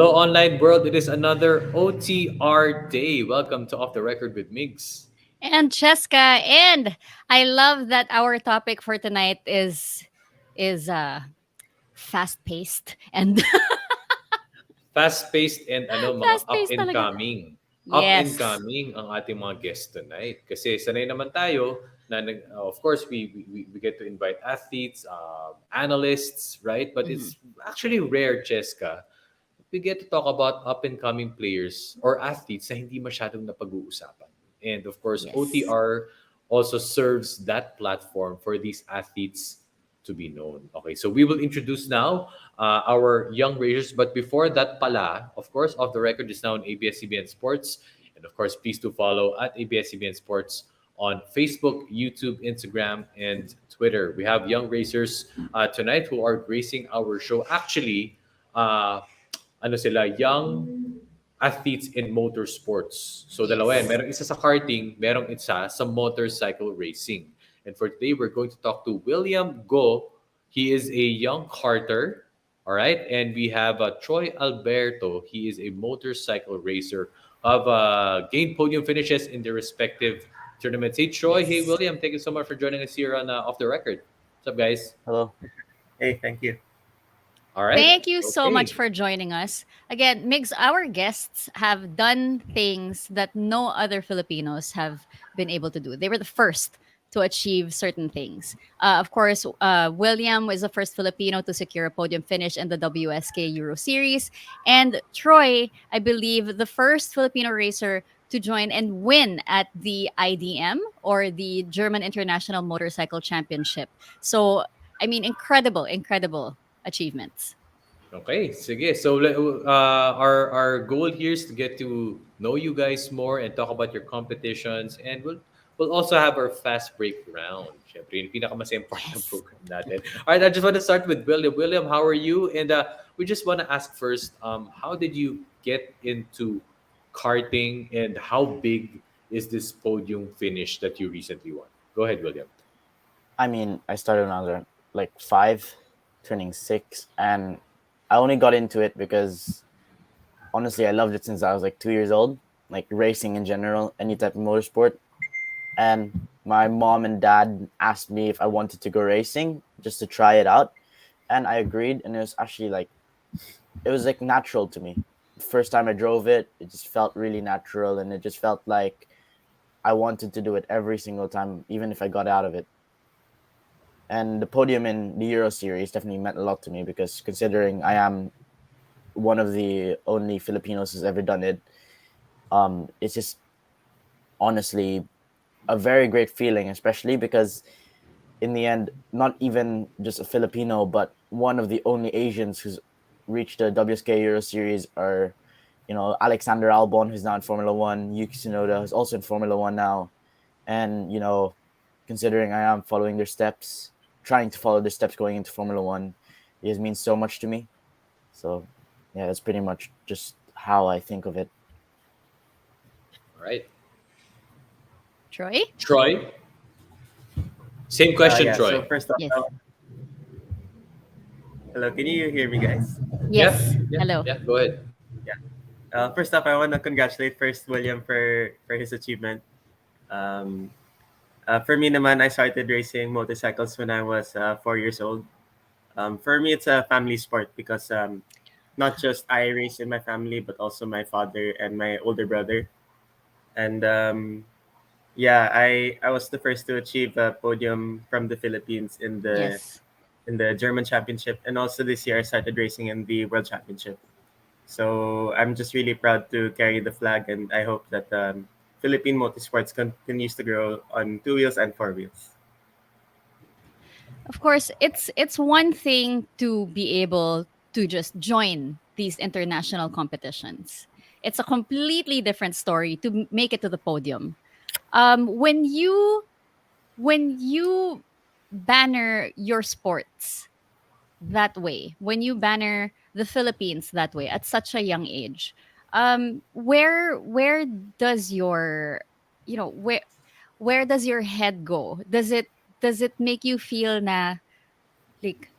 Hello, online world. It is another OTR day. Welcome to Off the Record with Migs. And Cheska, and I love that our topic for tonight is fast paced and Fast-paced and mga fast up paced and talaga. coming. Up and Yes. coming ang ating mga guests tonight. Kasi sanay naman tayo na of course we get to invite athletes, analysts, right? But Mhm. it's actually rare, Cheska, we get to talk about up and coming players or athletes na hindi masyadong napag-uusapan. And of course, Yes. OTR also serves that platform for these athletes to be known. Okay, so we will introduce now our young racers. But before that pala, of course, Off the Record is now on ABS-CBN Sports. And of course, please do follow at ABS-CBN Sports on Facebook, YouTube, Instagram, and Twitter. We have young racers tonight who are gracing our show. Actually, uh, ano sila, young athletes in motorsports. So dalawa yan. Yes. Merong isa sa karting, merong isa sa motorcycle racing. And for today, we're going to talk to William Go. He is a young karter. All right. And we have Troy Alberto. He is a motorcycle racer of gained podium finishes in their respective tournaments. Hey, Troy. Hey, Yes. William. Thank you so much for joining us here on Off the Record. What's up, guys? Hello. Hey, thank you. All right. Thank you so much Okay. for joining us. Again, Migs, our guests have done things that no other Filipinos have been able to do. They were the first to achieve certain things. Of course, William was the first Filipino to secure a podium finish in the WSK Euro Series. And Troy, I believe, the first Filipino racer to join and win at the IDM or the German International Motorcycle Championship. So, I mean, incredible, incredible achievements. Okay, sige. So our goal here is to get to know you guys more and talk about your competitions, and we'll also have our fast break round. Syempre, yung pinakamasayang part ng Yes. program natin. All right, I just want to start with William. William, how are you? And we just want to ask first, how did you get into karting, and how big is this podium finish that you recently won? Go ahead, William. I mean, I started when I was like 5, turning 6, and I only got into it because honestly, I loved it since I was like 2 years old, like racing in general, any type of motorsport. And my mom and dad asked me if I wanted to go racing just to try it out, and I agreed. And it was like natural to me. The first time I drove it, it just felt really natural, and it just felt like I wanted to do it every single time, even if I got out of it. And the podium in the Euro Series definitely meant a lot to me because considering I am one of the only Filipinos who's ever done it, it's just honestly a very great feeling, especially because in the end, not even just a Filipino, but one of the only Asians who's reached the WSK Euro Series are, Alexander Albon, who's now in Formula One, Yuki Tsunoda, who's also in Formula One now, and considering I am following their steps, trying to follow their steps going into Formula One, it just means so much to me. So, yeah, that's pretty much just how I think of it. All right, Troy? Troy. Same question, Yeah. So Troy. first off, Yes. hello. Can you hear me, guys? Yeah, Yes. yeah, Hello. yeah. Go ahead. Yeah. First off, I want to congratulate first William for his achievement. Um, for me, naman, I started racing motorcycles when I was 4 years old. For me, it's a family sport because not just I race in my family, but also my father and my older brother. And yeah, I was the first to achieve a podium from the Philippines Yes. in the German Championship, and also this year I started racing in the World Championship. So I'm just really proud to carry the flag, and I hope that Philippine motorsports continues to grow on two wheels and four wheels. Of course, it's one thing to be able to just join these international competitions. It's a completely different story to make it to the podium. When you banner your sports that way, when you banner the Philippines that way at such a young age, where does your you know where does your head go? Does it make you feel na like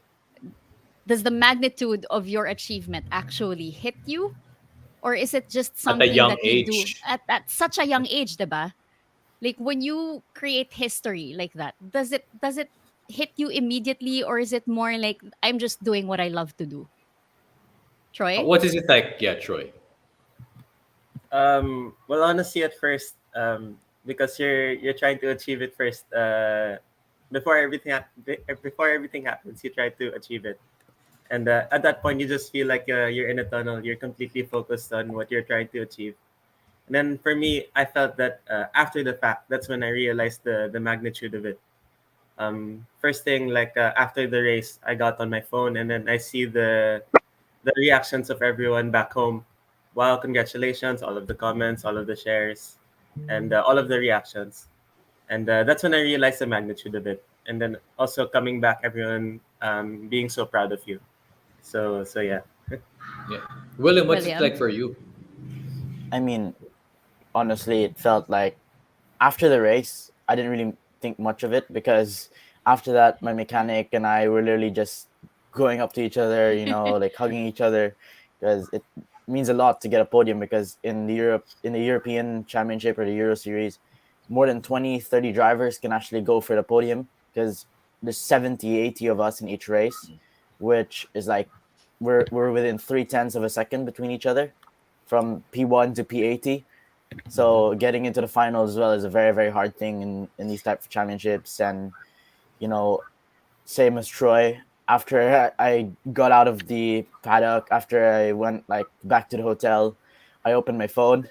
does the magnitude of your achievement actually hit you, or is it just At a something young that you do age. at such a young age, diba? Like when you create history like that, does it hit you immediately, or is it more like I'm just doing what I love to do? Troy? What is it like? Yeah, Troy. Well, honestly, at first, because you're trying to achieve it first. Before everything happens, you try to achieve it, and at that point, you just feel like you're in a tunnel. You're completely focused on what you're trying to achieve. And then for me, I felt that after the fact, that's when I realized the magnitude of it. First thing, like after the race, I got on my phone and then I see the reactions of everyone back home. Wow, congratulations, all of the comments, all of the shares, and all of the reactions. And that's when I realized the magnitude of it. And then also coming back, everyone being so proud of you. So yeah. Yeah. William, what's it William? like for you? I mean, honestly, it felt like after the race, I didn't really think much of it because after that, my mechanic and I were literally just going up to each other, like hugging each other, because it means a lot to get a podium. Because in the European Championship or the Euro Series, more than 20, 30 drivers can actually go for the podium because there's 70, 80 of us in each race, which is like we're within 3/10 of a second between each other from P1 to P80. So getting into the finals as well is a very, very hard thing in these type of championships. And you know, same as Troy. After I got out of the paddock, after I went like back to the hotel, I opened my phone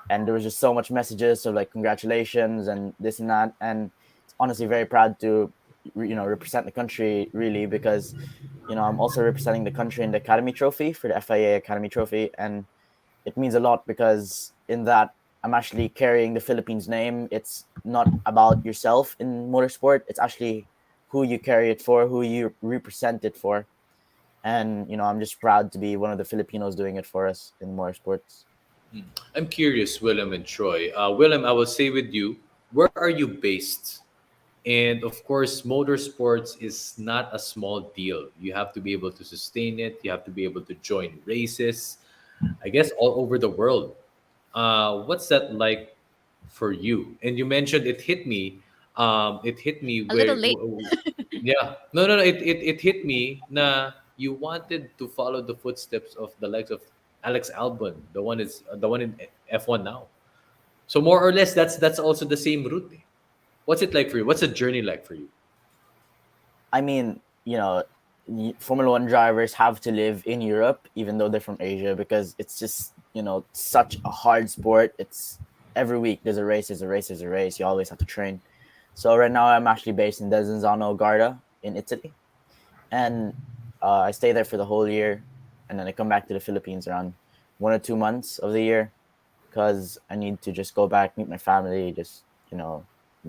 and there was just so much messages of like congratulations and this and that. And it's honestly very proud to represent the country really because I'm also representing the country in the Academy Trophy for the FIA Academy Trophy, and it means a lot because in that I'm actually carrying the Philippines name. It's not about yourself in motorsport. It's actually who you carry it for, who you represent it for. And I'm just proud to be one of the Filipinos doing it for us in motorsports. I'm curious, William and Troy. William, I will say with you, where are you based? And of course, motorsports is not a small deal. You have to be able to sustain it. You have to be able to join races, I guess, all over the world. What's that like for you? And you mentioned it hit me. It hit me A little where, late. yeah, no, no, no. It hit me. Na you wanted to follow the footsteps of the likes of Alex Albon, the one in F1 now. So more or less, that's also the same route. Eh. What's it like for you? What's the journey like for you? I mean, Formula One drivers have to live in Europe, even though they're from Asia, because it's just, such a hard sport. It's every week there's a race, there's a race, there's a race. You always have to train. So right now I'm actually based in Desenzano Garda in Italy, and I stay there for the whole year, and then I come back to the Philippines around 1 or 2 months of the year because I need to just go back, meet my family. Just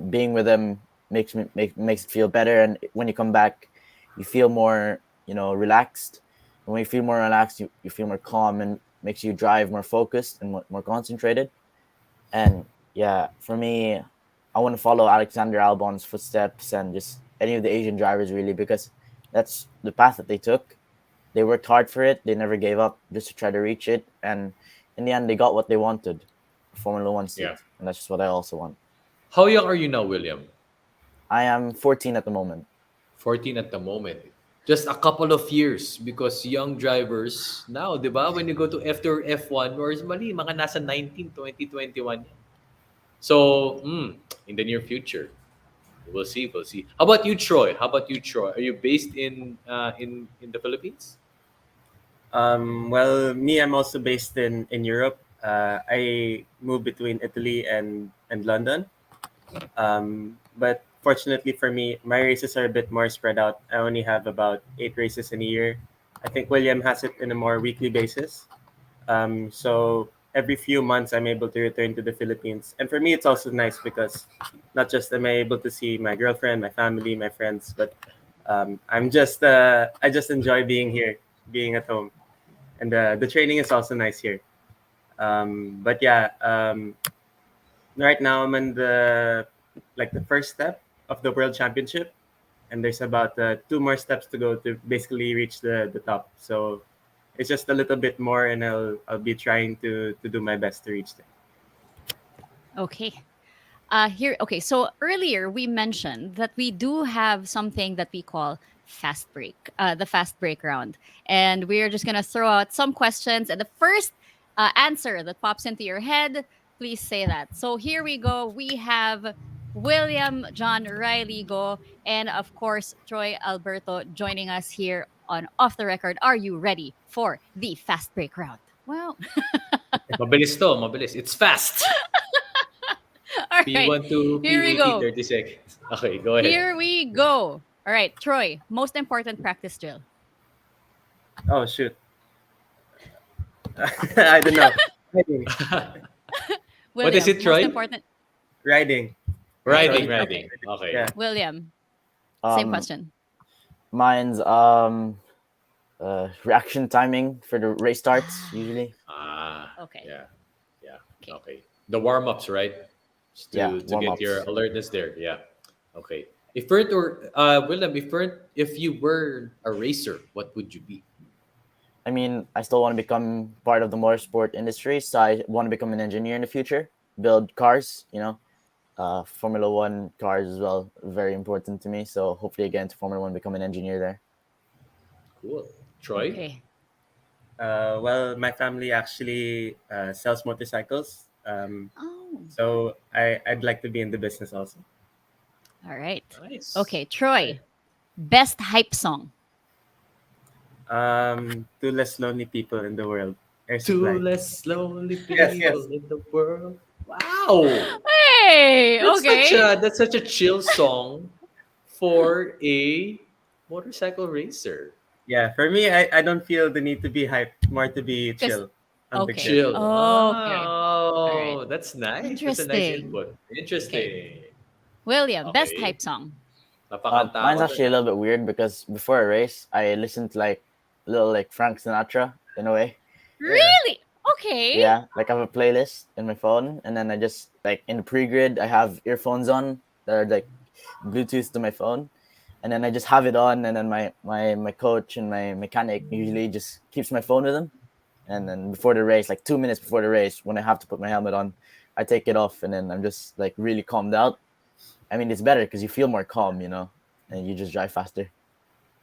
being with them makes it feel better. And when you come back, you feel more relaxed. And when you feel more relaxed, you feel more calm and makes you drive more focused and more concentrated. And yeah, for me, I want to follow Alexander Albon's footsteps and just any of the Asian drivers really because that's the path that they took. They worked hard for it. They never gave up just to try to reach it. And in the end, they got what they wanted, a Formula One Yeah. seat. And that's just what I also want. How young are you now, William? I am 14 at the moment. 14 at the moment. Just a couple of years because young drivers now, di ba? When you go to after F1, or mali, mga nasa 19, 20, 21. So, in the near future, we'll see, we'll see. How about you, Troy? How about you, Troy? Are you based in the Philippines? Well, me, I'm also based in Europe. I move between Italy and London. But fortunately for me, my races are a bit more spread out. I only have about 8 races in a year. I think William has it in a more weekly basis. So every few months, I'm able to return to the Philippines. And for me, it's also nice because not just am I able to see my girlfriend, my family, my friends, but I just enjoy being here, being at home. And the training is also nice here. But yeah, right now I'm in the first step of the World Championship. and there's about 2 more steps to go to basically reach the top. So it's just a little bit more, and I'll be trying to do my best to reach there. Okay. Okay, so earlier we mentioned that we do have something that we call fast break, the fast break round. And we're just going to throw out some questions. And the first answer that pops into your head, please say that. So here we go. We have William, John, Riley, Go, and of course, Troy Alberto joining us here on Off the Record. Are you ready for the fast break round? Well, Mabilis to, mabilis. It's fast. all right, P1 to here we P80, go. 30 seconds. Okay, go ahead. Here we go. All right, Troy, most important practice drill. Oh shoot. I don't know. Riding. What is William, it, Troy? most important. Riding. Riding, Riding, riding. okay. Okay. Yeah. William, same Um, question. Mine's reaction timing for the race starts usually. Ah, Okay. yeah, yeah. Okay. Okay. The warm-ups, right? Just Yeah, to warm get your ups. alertness there. Yeah. Okay. If weren't or William, if you were a racer, what would you be? I mean, I still want to become part of the motorsport industry, so I want to become an engineer in the future, build cars. Formula One cars as well, very important to me. So hopefully, I get into Formula One, become an engineer there. Cool. Troy? Okay. Well, my family actually sells motorcycles. Oh, So I'd like to be in the business also. all right. Nice. Okay, Troy, best hype song. Two less lonely people in the world. Air Two Supply. less lonely people Yes, yes. in the world. Wow. Hey, That's such okay. a chill song for a motorcycle racer. Yeah, for me, I don't feel the need to be hyped, more to be 'Cause- chill on the okay. grid. Chill. Okay. All right. Oh, that's nice. That's a nice Interesting. input. Interesting. William, best Okay. hype song. Napakanta Mine's ako actually a dun. little bit weird because before a race, I listened to like little like Frank Sinatra in a way. Yeah. Really? Okay. Yeah, like I have a playlist in my phone, and then I just like in the pre-grid, I have earphones on that are like Bluetooth to my phone, and then I just have it on, and then my coach and my mechanic usually just keeps my phone with him, and then before the race, like 2 minutes before the race, when I have to put my helmet on, I take it off, and then I'm just like really calmed out. I mean, it's better because you feel more calm, and you just drive faster.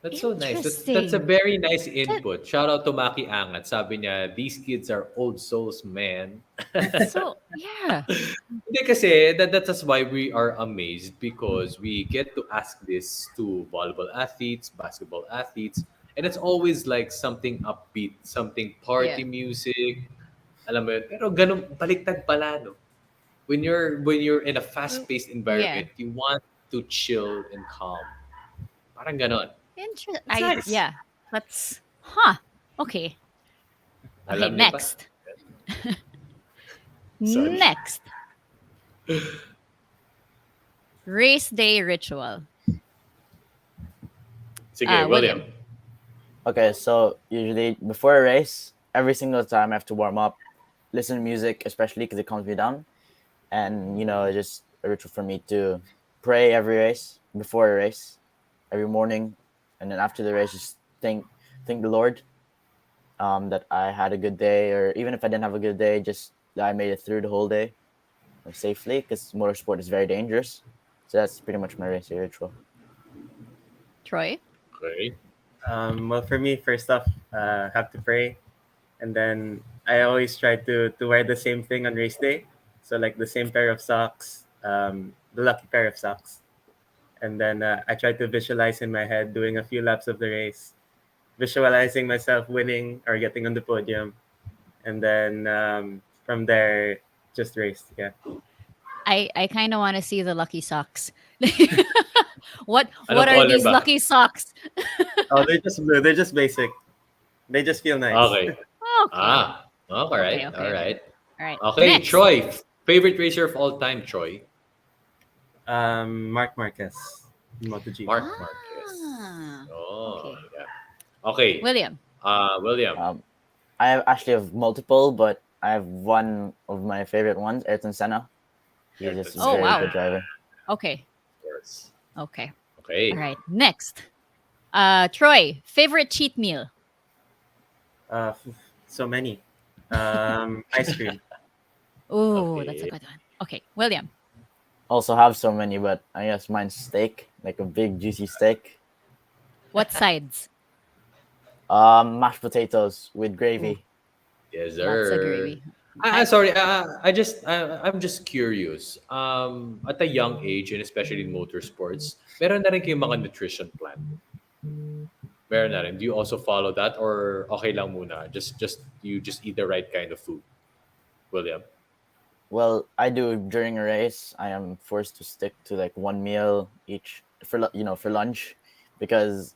That's so nice. That's a Interesting. very nice input. Shout out to Maki Angat. Sabi niya, these kids are old souls, man. So, yeah. Hindi kasi that's why we are amazed because we get to ask this to volleyball athletes, basketball athletes, and it's always like something upbeat, something Yeah. party music. Alam mo yun? Pero ganun, baliktad pala, no? When you're in a fast-paced Yeah. environment, you want to chill and calm. Parang ganon. That's nice. Yeah. Let's, huh. Okay. Okay, Alam niyo pa? next. Sorry. Next. Race day ritual. Sige, William. William. Okay, so usually before a race, every single time I have to warm up, listen to music, especially because it calms me down. And, it's just a ritual for me to pray every race, before a race, every morning. And then after the race, just thank the Lord that I had a good day. Or even if I didn't have a good day, just that I made it through the whole day safely because motorsport is very dangerous. So that's pretty much my race day ritual. Troy. Okay. Well, for me, first off, have to pray, and then I always try to wear the same thing on race day. So like the same pair of socks, the lucky pair of socks, and then I try to visualize in my head doing a few laps of the race, visualizing myself winning or getting on the podium, and then from there just race. Yeah. I kind of want to see the lucky socks. what Anong are color these ba? lucky socks? Oh, they're just blue. They're just basic. They just feel nice. Okay. Okay. All Okay, right. okay, All okay. right. All right. Okay, Next. Troy. Favorite racer of all time, Troy? Mark Marquez, MotoGP. Mark Marquez. Ah, Oh, okay. yeah. Okay. William. William. I actually have multiple, but I have one of my favorite ones, Ayrton Senna. He's just a Ayrton Oh, very wow. good driver. Okay. Of course. Okay. All Okay. right. Next. Troy, favorite cheat meal? So many. Ice cream. Oh, that's a Okay. good one. Okay, William. Also have so many, but I guess mine's steak, like a big juicy steak. What sides? Mashed potatoes with Ooh, gravy. Yes, lots of sir. gravy. Okay. Sorry. I'm just curious. At a young age, and especially in motorsports, meron na rin kayong mga nutrition plan. Meron na rin. Do you also follow that, or okay lang muna? Just you just eat the right kind of food, William. Well, I do during a race. I am forced to stick to like one meal each for for lunch, because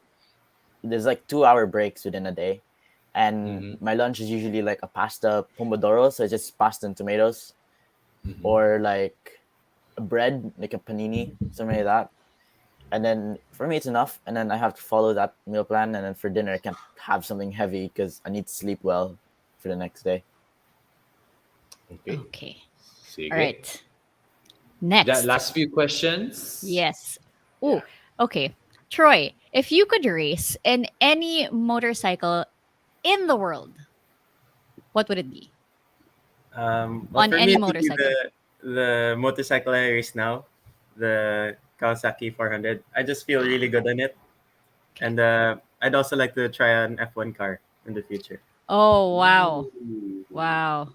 there's like 2 hour breaks within a day, and Mm-hmm. my lunch is usually like a pasta pomodoro, so it's just pasta and tomatoes, Mm-hmm. or like a bread, like a panini, something like that. And then for me, it's enough. And then I have to follow that meal plan. And then for dinner, I can't have something heavy because I need to sleep well for the next day. Okay. Okay. All Sige. right. That Next. last few questions. Yes. Yeah. Oh, okay. Troy, if you could race in any motorcycle in the world, what would it be? Well, On for me, any it would be motorcycle. the motorcycle I race now, the Kawasaki 400. I just feel really good on it, Okay. and I'd also like to try an F1 car in the future. Oh, wow. Ooh. Wow.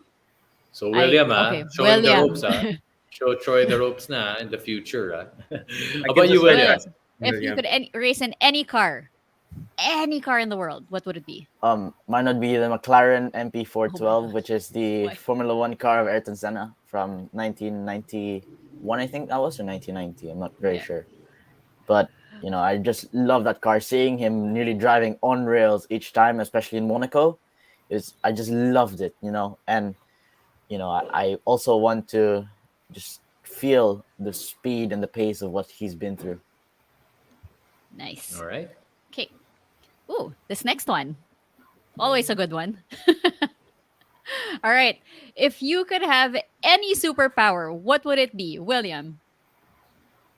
So I William, okay, show him the ropes, William. Show Troy the ropes na in the future, I How can about you, just like William? Will, trust if you William. could race in any car in the world, what would it be? Mine would be the McLaren Oh my MP412, which gosh. is the Why? Formula One car of Ayrton Senna from 1991, I think that was, or 1990. I'm not very Yeah. sure. But, I just love that car. Seeing him nearly driving on rails each time, especially in Monaco, I just loved it, And, I also want to just feel the speed and the pace of what he's been through. Nice. All right. Okay. Ooh, this next one. Always a good one. All right. If you could have any superpower, what would it be, William?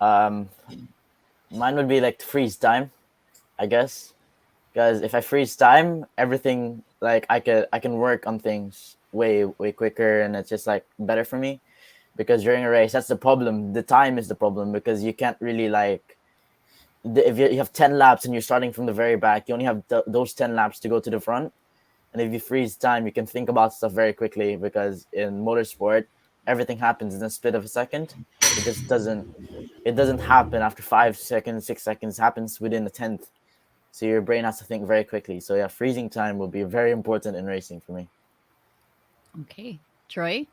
Um, Mine would be like to freeze time, I guess, because if I freeze time, everything, like I can work on things way quicker, and it's just like better for me. Because during a race, that's the problem. The time is the problem, because you can't really like if you have 10 laps and you're starting from the very back, you only have those 10 laps to go to the front. And if you freeze time, you can think about stuff very quickly, because in motorsport, everything happens in a split of a second. It just doesn't happen after 5 seconds, 6 seconds. It happens within a tenth. So your brain has to think very quickly. So yeah, freezing time will be very important in racing for me. Okay. Troy?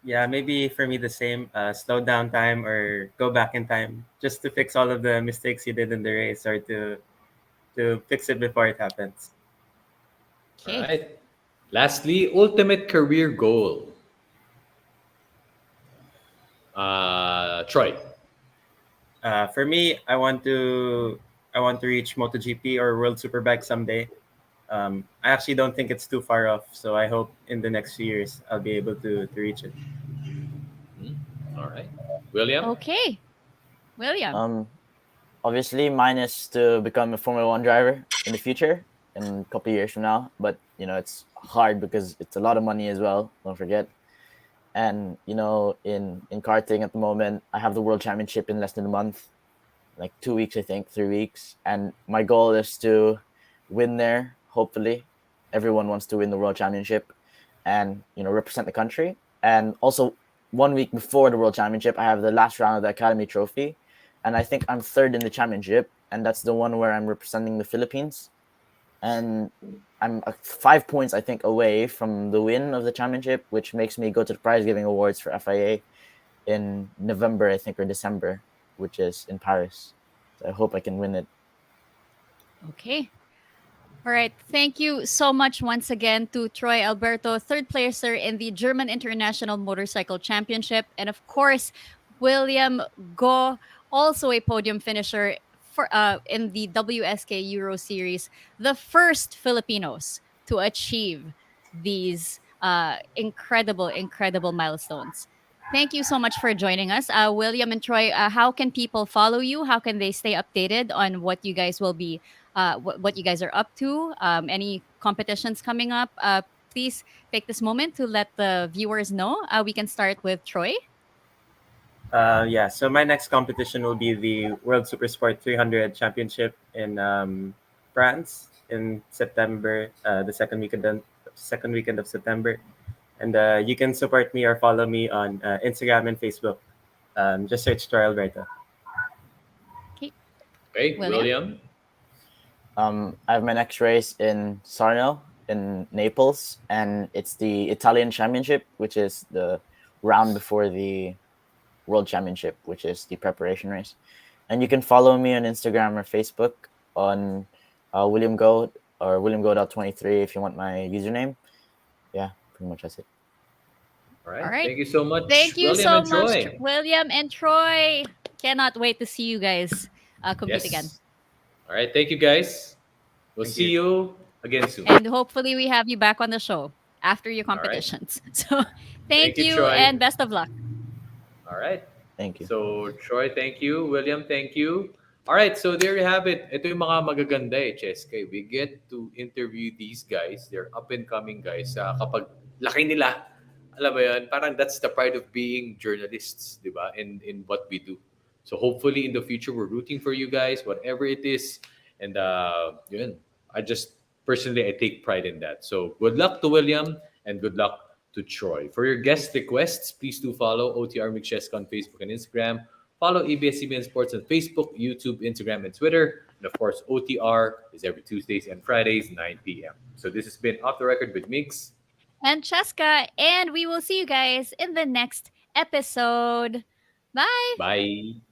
Yeah, maybe for me the same. Slow down time or go back in time just to fix all of the mistakes you did in the race, or to fix it before it happens. All Okay. right. Lastly, ultimate career goal. Troy. For me, I want to reach MotoGP or World Superbike someday. I actually don't think it's too far off, so I hope in the next few years I'll be able to reach it. Hmm? All right. William. Okay. William. Um, Obviously, mine is to become a Formula One driver in the future, in a couple of years from now. But it's hard because it's a lot of money as well. Don't forget. And in karting at the moment, I have the World Championship in less than a month, like 2 weeks, I think, 3 weeks. And my goal is to win there. Hopefully, everyone wants to win the World Championship, and represent the country. And also, 1 week before the World Championship, I have the last round of the Academy Trophy, and I think I'm third in the championship, and that's the one where I'm representing the Philippines. And I'm 5 points, I think, away from the win of the championship, which makes me go to the prize giving awards for FIA in November, I think, or December, which is in Paris. So I hope I can win it. Okay. All right. Thank you so much once again to Troy Alberto, third placer in the German International Motorcycle Championship. And of course, William Go, also a podium finisher in the WSK Euro Series, the first Filipinos to achieve these incredible milestones. Thank you so much for joining us, William and Troy. How can people follow you? How can they stay updated on what you guys will be, what you guys are up to? Any competitions coming up? Please take this moment to let the viewers know. We can start with Troy. Yeah, so my next competition will be the World Supersport 300 Championship in France in September, the second weekend of September. And you can support me or follow me on Instagram and Facebook. Just search Troy Alberto. Okay, Okay, William. William. I have my next race in Sarno in Naples, and it's the Italian Championship, which is the round before the World Championship, which is the preparation race. And you can follow me on Instagram or Facebook on William Go or WilliamGo.23 if you want my username. Yeah, pretty much that's it. All All right. right. Thank you so Thank much, you William so and much, Troy. William and Troy. Cannot wait to see you guys compete again. Yes. All right. Thank you, guys. We'll Thank see you. you again soon. And hopefully, we have you back on the show after your All right. competitions. So, Thank thank you, you Troy. and best of luck. All right. Thank you. So, Troy, thank you. William, thank you. All right, so there you have it. Ito yung mga magaganda Cheske. We get to interview these guys. They're up-and-coming guys. Kapag laki nila, alam mo yun, parang that's the pride of being journalists, di ba? In what we do. So hopefully in the future, we're rooting for you guys, whatever it is. And yun, I just, personally, I take pride in that. So good luck to William and good luck to Troy. For your guest requests, please do follow OTR McCheska on Facebook and Instagram. Follow ABS-CBN Sports on Facebook, YouTube, Instagram, and Twitter. And of course, OTR is every Tuesdays and Fridays, 9 p.m. So this has been Off the Record with Mix. And Cheska, and we will see you guys in the next episode. Bye. Bye.